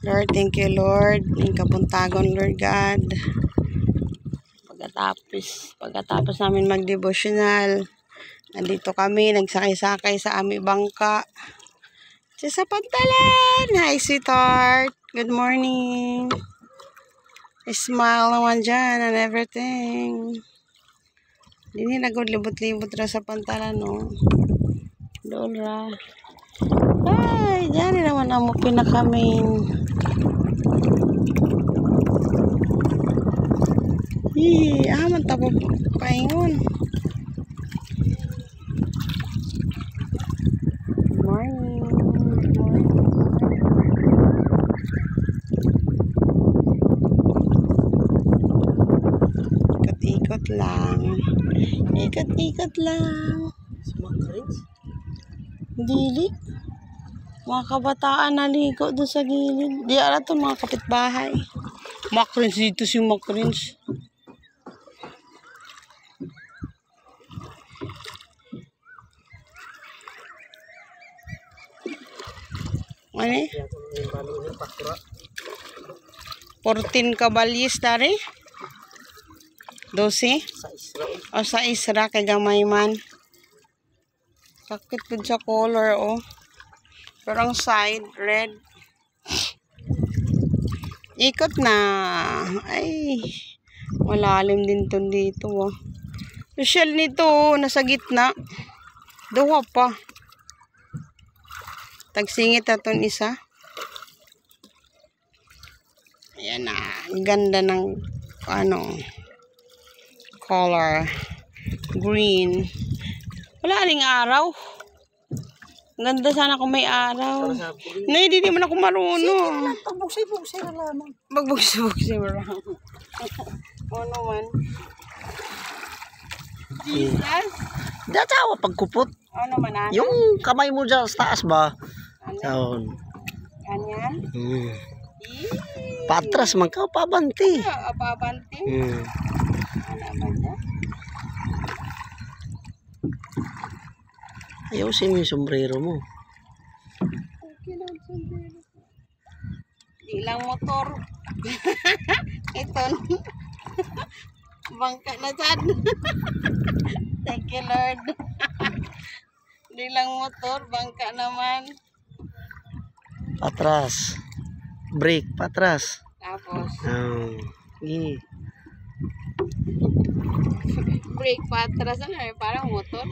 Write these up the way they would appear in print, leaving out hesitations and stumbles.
Lord, thank you, Lord. Yung kapuntagon, Lord God. Pagkatapos namin mag-devotional, nandito kami, nagsakay-sakay sa aming bangka. Sa Pantalan! Hi, sweetheart! Good morning! Smile naman dyan and everything. Hindi nagod libot-libot ra sa Pantalan, no? Doon ra. Ay, dyan naman ang pinakamin. Man tapo paingon. Morning. Ikot-ikot lang. Ikot-ikot lang. Dili. Mga kabataan naligo doon sa gilid. Di ala to mga kapitbahay. Makrins dito si Makrins. Ano eh? 14 kabalyes dari? 12? O sa isra kay gamay man. Sakit po sa color, oh. Pero ang side, red. Ikot na. Ay, malalim din to dito, oh. Yung shell nito, oh, nasa gitna. Duha pa. Tagsingit na itong isa. Ayan na. Ang ganda ng, color. Green. Wala ring araw. Ang ganda sana kung may araw. No, hindi naman ako marunong. Pagbugsay-bugsay na lamang. Magbugsay-bugsay mo lang. Ano man? Jesus? Datawa pagkupot. Ano man na? Yung kamay mo dyan sa taas ba? Ano? Ganyan? Patras man ka, pabanti. Pabanti? Ano ba dyan? Ayusin yung sombrero mo. Okay lang sombrero. Di lang motor. Ito. Bangka na dyan. Thank you, Lord. Di lang motor, bangka naman. Patras. Brake, patras. Tapos, brake patras. Ano eh, parang motor.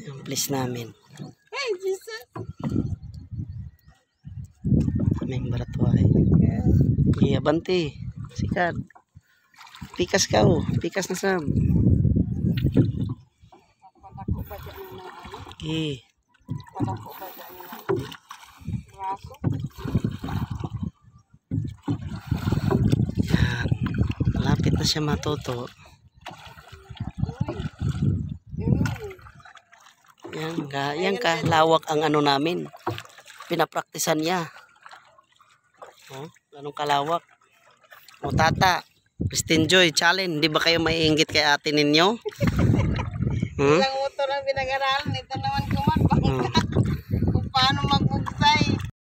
Yung place namin. Hey, Jesus! Kaming baratwahe. Iya, banti. Sikat. Pikas ka, oh. Pikas na sam. Padako ba dyan na ano? Padako ba dyan na raso? Yan. Malapit na siya matuto. Yan ka, lawak ang ano namin. Pinapraktisan niya. Oh, ganun kalawak. O tata, Christine Joy, challenge. Di ba kayo maiinggit kay ate ninyo? Ilang motor ang pinag-aralan. Ito naman